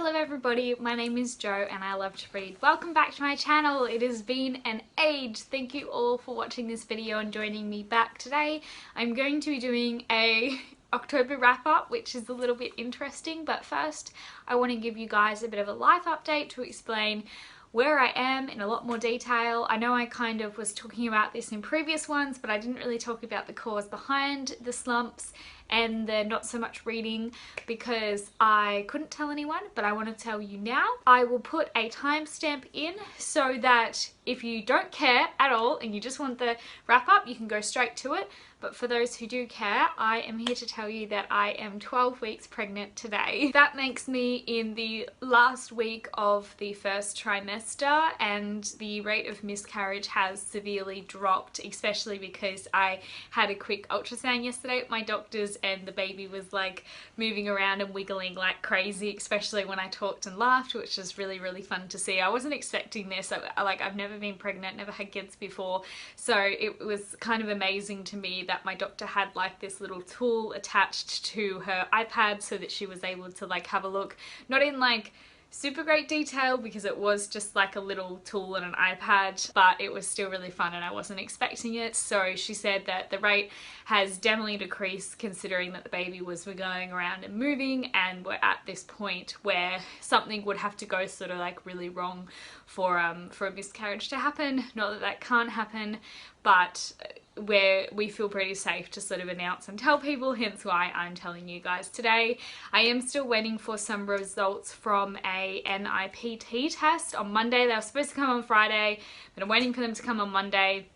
Hello everybody, my name is Jo and I love to read. Welcome back to my channel. It has been an age. Thank you all for watching this video and joining me back today. I'm going to be doing a October wrap up, which is a little bit interesting, but first I want to give you guys a bit of a life update to explain where I am in a lot more detail. I know I kind of was talking about this in previous ones, but I didn't really talk about the cause behind the slumps and the not so much reading because I couldn't tell anyone, but I want to tell you now. I will put a timestamp in so that if you don't care at all and you just want the wrap up, you can go straight to it. But for those who do care, I am here to tell you that I am 12 weeks pregnant today. That makes me in the last week of the first trimester, and the rate of miscarriage has severely dropped, especially because I had a quick ultrasound yesterday at my doctor's and the baby was like moving around and wiggling like crazy, especially when I talked and laughed, which was really fun to see. I wasn't expecting this. I've never been pregnant, never had kids before, so it was kind of amazing to me that my doctor had like this little tool attached to her iPad so that she was able to like have a look, not in like super great detail because it was just like a little tool and an iPad, but it was still really fun and I wasn't expecting it. So she said that the rate has definitely decreased considering that the baby was going around and moving, and we're at this point where something would have to go sort of like really wrong for a miscarriage to happen. Not that that can't happen, but where we feel pretty safe to sort of announce and tell people, hence why I'm telling you guys today. I am still waiting for some results from a NIPT test on Monday. They were supposed to come on Friday, but I'm waiting for them to come on Monday.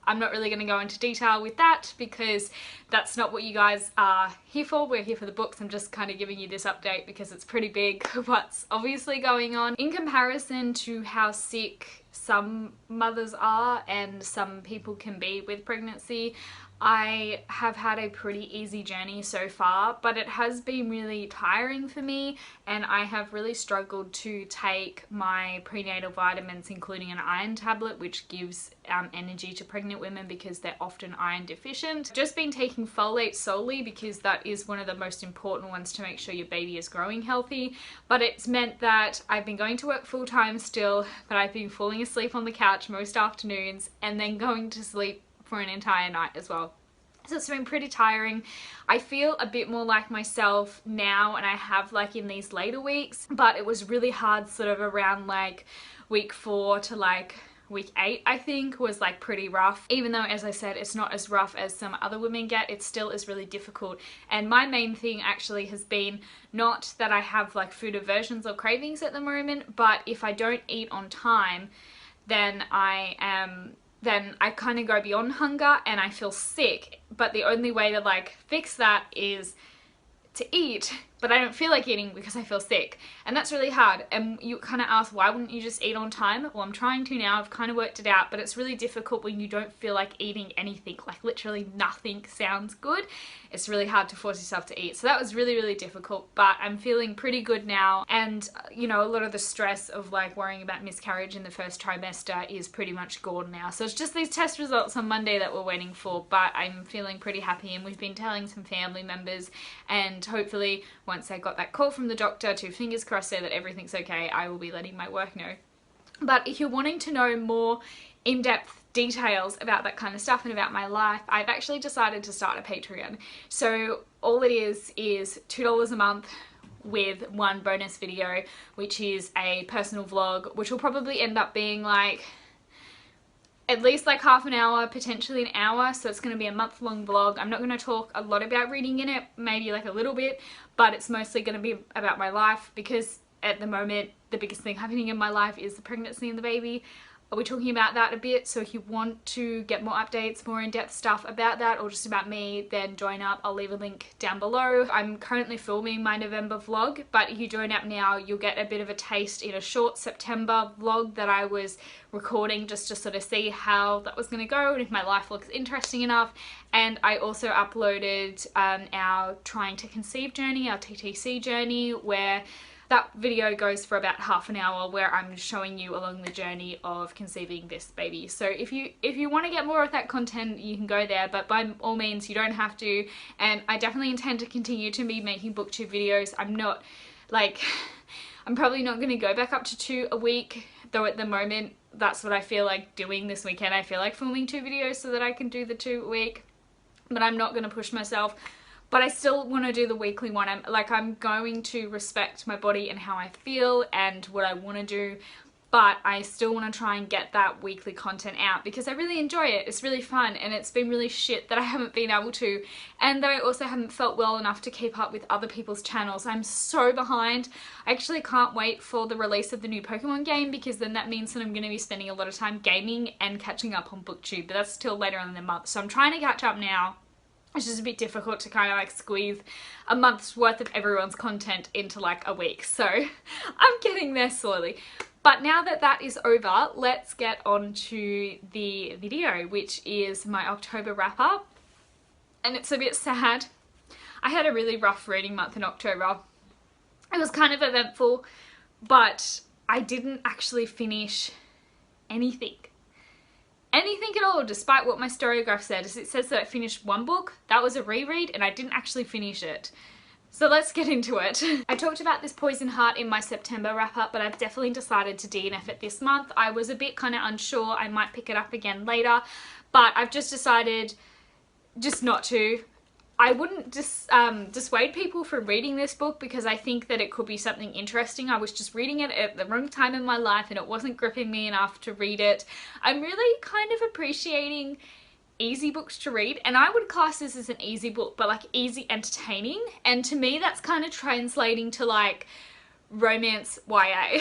I'm not really going to go into detail with that because that's not what you guys are here for. We're here for the books. I'm just kind of giving you this update because it's pretty big what's obviously going on. In comparison to how sick some mothers are and some people can be with pregnancy, I have had a pretty easy journey so far, but it has been really tiring for me and I have really struggled to take my prenatal vitamins, including an iron tablet which gives energy to pregnant women because they're often iron deficient. Just been taking folate solely because that is one of the most important ones to make sure your baby is growing healthy, but it's meant that I've been going to work full-time still, but I've been falling asleep on the couch most afternoons and then going to sleep for an entire night as well. So it's been pretty tiring. I feel a bit more like myself now, and I have like in these later weeks, but it was really hard sort of around like week 4 to like week 8, I think, was like pretty rough. Even though, as I said, it's not as rough as some other women get, it still is really difficult. And my main thing actually has been not that I have like food aversions or cravings at the moment, but if I don't eat on time, then I kind of go beyond hunger and I feel sick, but the only way to like fix that is to eat, but I don't feel like eating because I feel sick, and that's really hard. And you kind of ask, why wouldn't you just eat on time? Well, I'm trying to now. I've kind of worked it out, but it's really difficult when you don't feel like eating anything, like literally nothing sounds good. It's really hard to force yourself to eat. So that was really difficult, but I'm feeling pretty good now. And you know, a lot of the stress of like worrying about miscarriage in the first trimester is pretty much gone now. So it's just these test results on Monday that we're waiting for, but I'm feeling pretty happy, and we've been telling some family members, and hopefully once I got that call from the doctor to fingers crossed say that everything's okay, I will be letting my work know. But if you're wanting to know more in-depth details about that kind of stuff and about my life, I've actually decided to start a Patreon. So all it is $2 a month with one bonus video, which is a personal vlog, which will probably end up being like at least like half an hour, potentially an hour. So it's going to be a month-long vlog. I'm not going to talk a lot about reading in it, maybe like a little bit, but it's mostly going to be about my life because at the moment the biggest thing happening in my life is the pregnancy and the baby. I'll be talking about that a bit, so if you want to get more updates, more in-depth stuff about that or just about me, then join up. I'll leave a link down below. I'm currently filming my November vlog, but if you join up now, you'll get a bit of a taste in a short September vlog that I was recording just to sort of see how that was going to go and if my life looks interesting enough. And I also uploaded our trying to conceive journey, our TTC journey, where that video goes for about half an hour where I'm showing you along the journey of conceiving this baby. So if you want to get more of that content, you can go there, but by all means you don't have to. And I definitely intend to continue to be making booktube videos. I'm not like I'm probably not going to go back up to 2 a week, though at the moment that's what I feel like doing this weekend. I feel like filming 2 videos so that I can do the 2 a week, but I'm not going to push myself. But I still want to do the weekly one. I'm going to respect my body and how I feel and what I want to do, but I still want to try and get that weekly content out because I really enjoy it. It's really fun, and it's been really shit that I haven't been able to, and that I also haven't felt well enough to keep up with other people's channels. I'm so behind. I actually can't wait for the release of the new Pokemon game, because then that means that I'm going to be spending a lot of time gaming and catching up on BookTube, but that's still later on in the month. So I'm trying to catch up now. It's just a bit difficult to kind of like squeeze a month's worth of everyone's content into like a week. So I'm getting there slowly. But now that that is over, let's get on to the video, which is my October wrap up. And it's a bit sad. I had a really rough reading month in October. It was kind of eventful, but I didn't actually finish anything at all, despite what my StoryGraph said. It says that I finished 1 book. That was a reread, and I didn't actually finish it. So let's get into it. I talked about this Poison Heart in my September wrap up, but I've definitely decided to DNF it this month. I was a bit kind of unsure. I might pick it up again later, but I've just decided just not to. I wouldn't dissuade people from reading this book, because I think that it could be something interesting. I was just reading it at the wrong time in my life and it wasn't gripping me enough to read it. I'm really kind of appreciating easy books to read, and I would class this as an easy book, but like easy entertaining, and to me that's kind of translating to like romance YA.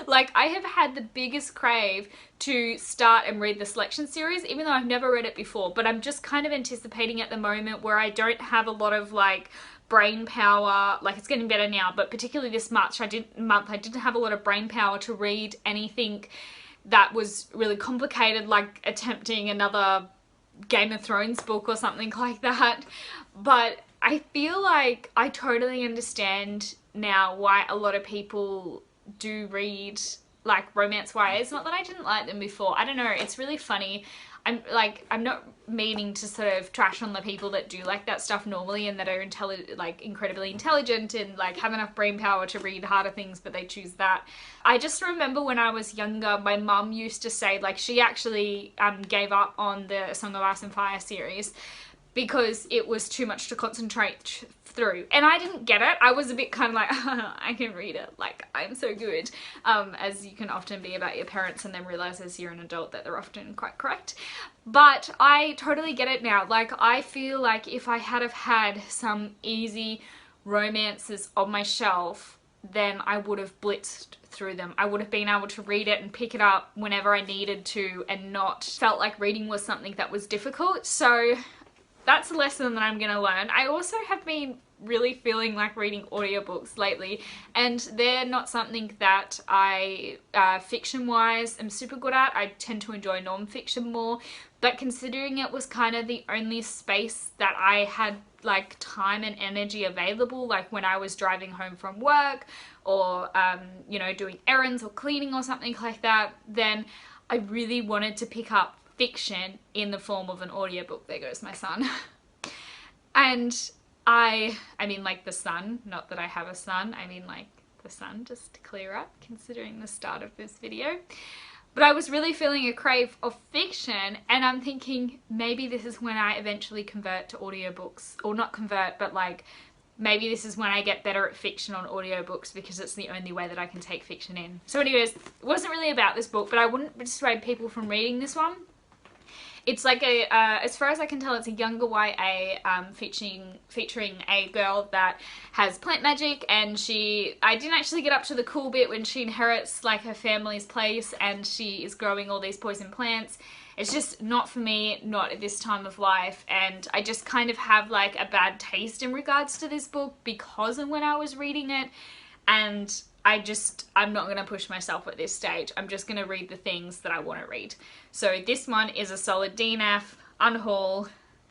Like, I have had the biggest crave to start and read the Selection series, even though I've never read it before, but I'm just kind of anticipating at the moment where I don't have a lot of like brain power. Like, it's getting better now, but particularly this month I didn't have a lot of brain power to read anything that was really complicated, like attempting another Game of Thrones book or something like that. But I feel like I totally understand now why a lot of people do read like romance YAs. Not that I didn't like them before. I don't know, it's really funny. I'm not meaning to sort of trash on the people that do like that stuff normally and that are incredibly intelligent and like have enough brain power to read harder things, but they choose that. I just remember when I was younger, my mum used to say, like, she actually gave up on the Song of Ice and Fire series because it was too much to concentrate through, and I didn't get it. I was a bit kind of like, I can read it, like I'm so good, as you can often be about your parents and then realize as you're an adult that they're often quite correct. But I totally get it now. Like, I feel like if I had have had some easy romances on my shelf, then I would have blitzed through them. I would have been able to read it and pick it up whenever I needed to and not felt like reading was something that was difficult. So that's a lesson that I'm gonna learn. I also have been really feeling like reading audiobooks lately, and they're not something that I fiction wise am super good at. I tend to enjoy non-fiction more, but considering it was kind of the only space that I had like time and energy available, like when I was driving home from work or you know, doing errands or cleaning or something like that, then I really wanted to pick up fiction in the form of an audiobook. There goes my son. And I mean like the sun, not that I have a son, I mean like the sun, just to clear up, considering the start of this video. But I was really feeling a crave of fiction, and I'm thinking maybe this is when I eventually convert to audiobooks, or not convert, but like maybe this is when I get better at fiction on audiobooks, because it's the only way that I can take fiction in. So anyways, it wasn't really about this book, but I wouldn't dissuade people from reading this one. It's like a, as far as I can tell, it's a younger YA featuring a girl that has plant magic, and I didn't actually get up to the cool bit when she inherits like her family's place and she is growing all these poison plants. It's just not for me, not at this time of life, and I just kind of have like a bad taste in regards to this book because of when I was reading it, and I'm not going to push myself at this stage. I'm just going to read the things that I want to read. So this one is a solid DNF, unhaul,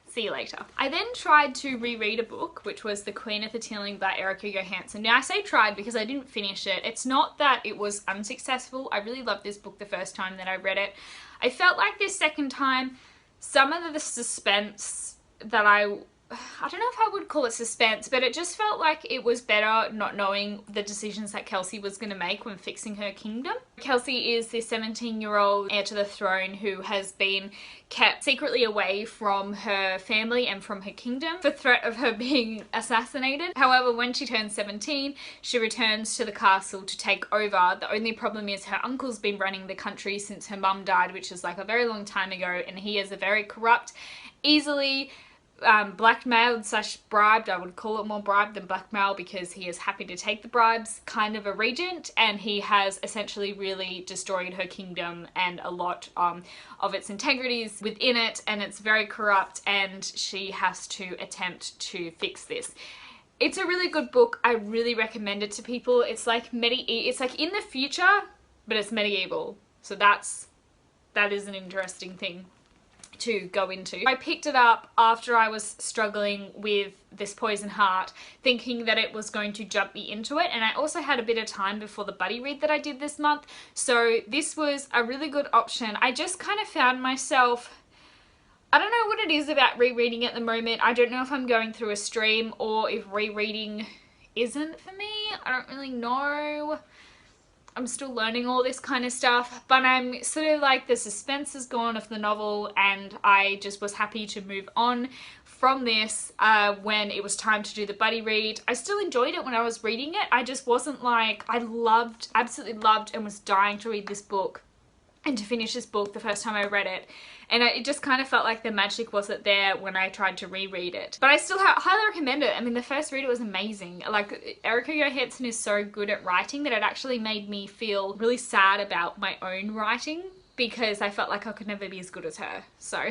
see you later. I then tried to reread a book, which was The Queen of the Tearling by Erica Johansen. Now I say tried because I didn't finish it. It's not that it was unsuccessful. I really loved this book the first time that I read it. I felt like this second time, some of the suspense that I I don't know if I would call it suspense, but it just felt like it was better not knowing the decisions that Kelsey was going to make when fixing her kingdom. Kelsey is this 17-year-old heir to the throne who has been kept secretly away from her family and from her kingdom for threat of her being assassinated. However, when she turns 17, she returns to the castle to take over. The only problem is her uncle's been running the country since her mum died, which is like a very long time ago, and he is a very corrupt, easily blackmailed / bribed, I would call it more bribed than blackmail because he is happy to take the bribes, kind of a regent, and he has essentially really destroyed her kingdom and a lot of its integrities within it, and it's very corrupt, and she has to attempt to fix this. It's a really good book. I really recommend it to people. It's like it's like in the future, but it's medieval, so that is an interesting thing to go into. I picked it up after I was struggling with This Poison Heart, thinking that it was going to jump me into it, and I also had a bit of time before the buddy read that I did this month, so this was a really good option. I just kind of found myself, I don't know what it is about rereading at the moment. I don't know if I'm going through a stream or if rereading isn't for me. I don't really know. I'm still learning all this kind of stuff, but I'm sort of like the suspense is gone of the novel, and I just was happy to move on from this when it was time to do the buddy read. I still enjoyed it when I was reading it. I just wasn't like, I absolutely loved and was dying to read this book and to finish this book the first time I read it, and it just kind of felt like the magic wasn't there when I tried to reread it. But I still highly recommend it. I mean, the first read it was amazing. Like, Erica Johansen is so good at writing that it actually made me feel really sad about my own writing because I felt like I could never be as good as her. So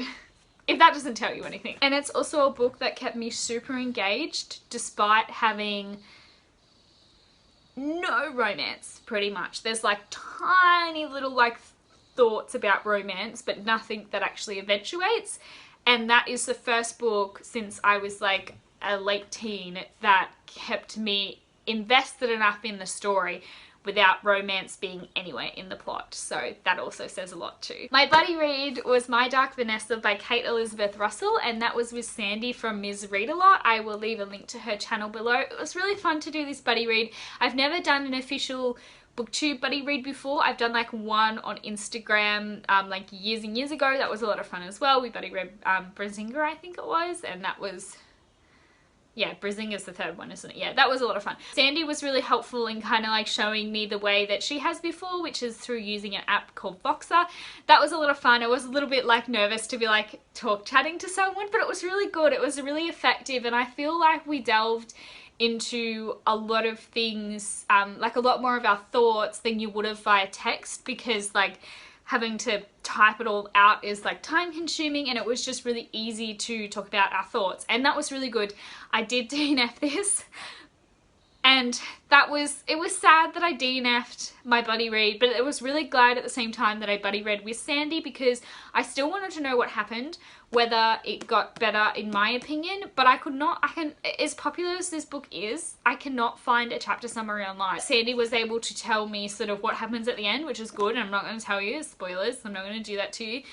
if that doesn't tell you anything. And it's also a book that kept me super engaged despite having no romance, pretty much. There's like tiny little like thoughts about romance, but nothing that actually eventuates, and that is the first book since I was like a late teen that kept me invested enough in the story without romance being anywhere in the plot, so that also says a lot too. My buddy read was My Dark Vanessa by Kate Elizabeth Russell, and that was with Sandy from Ms. Read A Lot. I will leave a link to her channel below. It was really fun to do this buddy read. I've never done an official booktube buddy read before. I've done like one on Instagram like years and years ago. That was a lot of fun as well. We buddy read Brazinger, I think it was, and that was, yeah, Brazinger's the third one, isn't it? Yeah, that was a lot of fun. Sandy was really helpful in kind of like showing me the way that she has before, which is through using an app called Voxer. That was a lot of fun. I was a little bit like nervous to be like chatting to someone, but it was really good. It was really effective, and I feel like we delved into a lot of things, like a lot more of our thoughts than you would have via text, because like having to type it all out is like time consuming, and it was just really easy to talk about our thoughts, and that was really good. I did DNF this, and it was sad that I DNF'd my buddy read, but it was really glad at the same time that I buddy read with Sandy, because I still wanted to know what happened, whether it got better in my opinion, but as popular as this book is, I cannot find a chapter summary online. Sandy was able to tell me sort of what happens at the end, which is good, and I'm not going to tell you, spoilers, I'm not going to do that to you.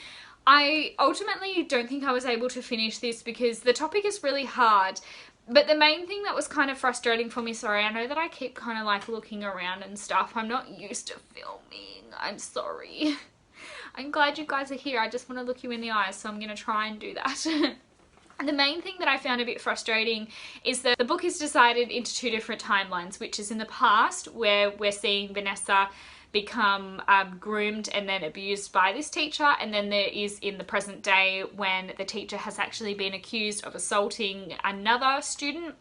I ultimately don't think I was able to finish this because the topic is really hard. But the main thing that was kind of frustrating for me, sorry, I know that I keep kind of like looking around and stuff. I'm not used to filming. I'm sorry. I'm glad you guys are here. I just want to look you in the eyes, so I'm going to try and do that. And the main thing that I found a bit frustrating is that the book is divided into two different timelines, which is in the past where we're seeing Vanessa become groomed and then abused by this teacher, and then there is in the present day when the teacher has actually been accused of assaulting another student,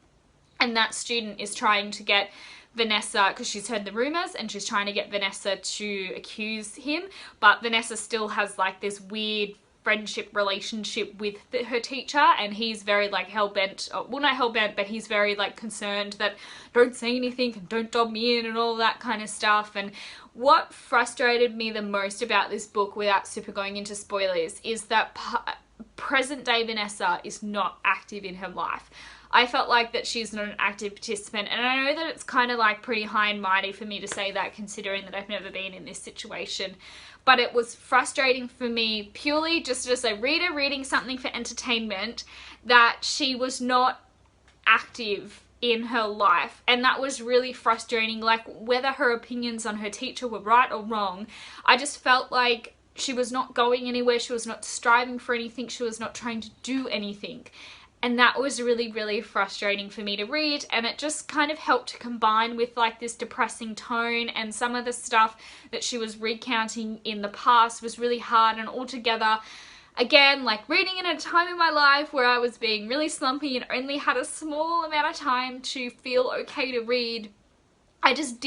and that student is trying to get Vanessa, because she's heard the rumors, and she's trying to get Vanessa to accuse him, but Vanessa still has like this weird friendship relationship with her teacher, and he's very like hell-bent, well not hell-bent, but he's very like concerned that don't say anything and don't dob me in and all that kind of stuff. And what frustrated me the most about this book, without super going into spoilers, is that present day Vanessa is not active in her life. I felt like that she's not an active participant, and I know that it's kind of like pretty high and mighty for me to say that, considering that I've never been in this situation. But it was frustrating for me purely just as a reader reading something for entertainment that she was not active in her life, and that was really frustrating. Like, whether her opinions on her teacher were right or wrong, I just felt like she was not going anywhere, she was not striving for anything, she was not trying to do anything. And that was really, really frustrating for me to read, and it just kind of helped to combine with like this depressing tone, and some of the stuff that she was recounting in the past was really hard. And altogether, again, like reading it at a time in my life where I was being really slumpy and only had a small amount of time to feel okay to read, I just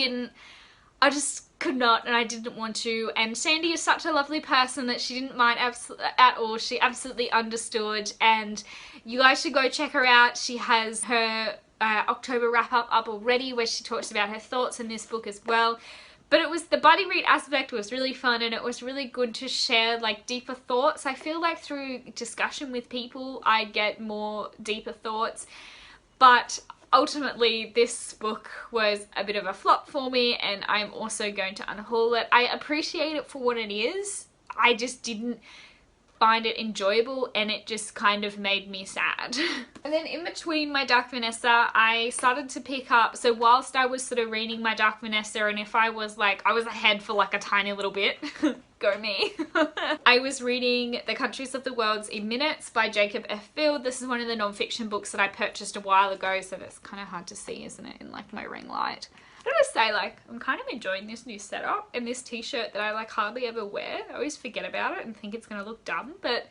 could not, and I didn't want to. And Sandy is such a lovely person that she didn't mind at all. She absolutely understood, and you guys should go check her out. She has her October wrap up already, where she talks about her thoughts in this book as well. But it was, the buddy read aspect was really fun, and it was really good to share like deeper thoughts. I feel like through discussion with people I get more deeper thoughts, but ultimately this book was a bit of a flop for me, and I'm also going to unhaul it. I appreciate it for what it is, I just didn't find it enjoyable, and it just kind of made me sad. And then in between my Dark Vanessa, I started to pick up, so whilst I was sort of reading my Dark Vanessa, and if I was like, I was ahead for like a tiny little bit, go me. I was reading The Countries of the World in Minutes by Jacob F. Field. This is one of the non-fiction books that I purchased a while ago, so that's kind of hard to see, isn't it, in like my ring light. I gotta say, like, I'm kind of enjoying this new setup, and this t-shirt that I like hardly ever wear. I always forget about it and think it's gonna look dumb, but,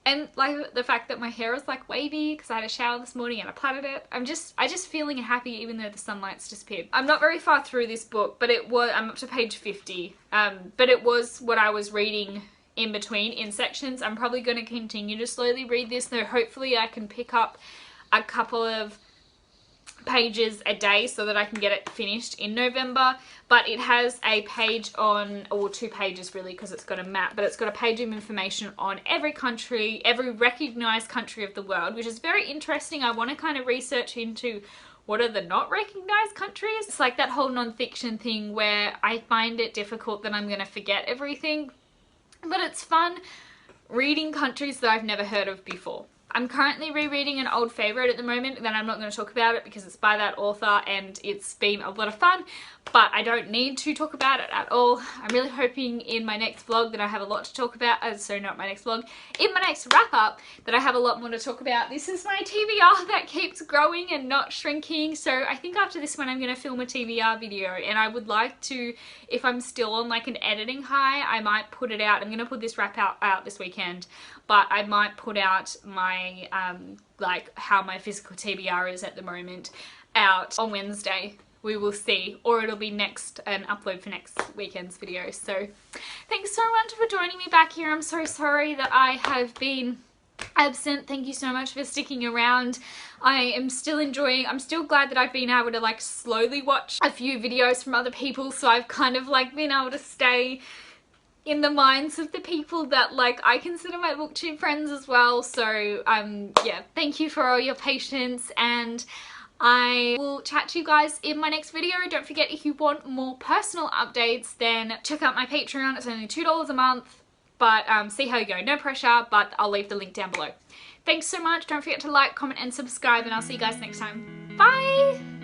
and like the fact that my hair is like wavy because I had a shower this morning and I plaited it. I just feeling happy even though the sunlight's disappeared. I'm not very far through this book, but I'm up to page 50. But it was what I was reading in between in sections. I'm probably going to continue to slowly read this, though hopefully I can pick up a couple of pages a day so that I can get it finished in November. But it has a page on, or 2 pages really, because it's got a map, but it's got a page of information on every country, every recognized country of the world, which is very interesting. I want to kind of research into what are the not recognized countries. It's like that whole non-fiction thing where I find it difficult that I'm going to forget everything, but it's fun reading countries that I've never heard of before. I'm currently rereading an old favourite at the moment, and I'm not going to talk about it because it's by that author and it's been a lot of fun, but I don't need to talk about it at all. I'm really hoping in my next vlog that I have a lot to talk about, so not my next vlog, in my next wrap up that I have a lot more to talk about. This is my TBR that keeps growing and not shrinking, so I think after this one I'm going to film a TBR video, and I would like to, if I'm still on like an editing high, I might put it out. I'm going to put this wrap out this weekend, but I might put out my like how my physical TBR is at the moment out on Wednesday. We will see, or it'll be next, an upload for next weekend's video. So thanks so much for joining me back here. I'm so sorry that I have been absent. Thank you so much for sticking around. I am still enjoying, I'm still glad that I've been able to like slowly watch a few videos from other people, so I've kind of like been able to stay in the minds of the people that like I consider my booktube friends as well. So yeah, thank you for all your patience, and I will chat to you guys in my next video. Don't forget, if you want more personal updates, then check out my Patreon. It's only $2 a month, but see how you go. No pressure, but I'll leave the link down below. Thanks so much. Don't forget to like, comment and subscribe, and I'll see you guys next time. Bye!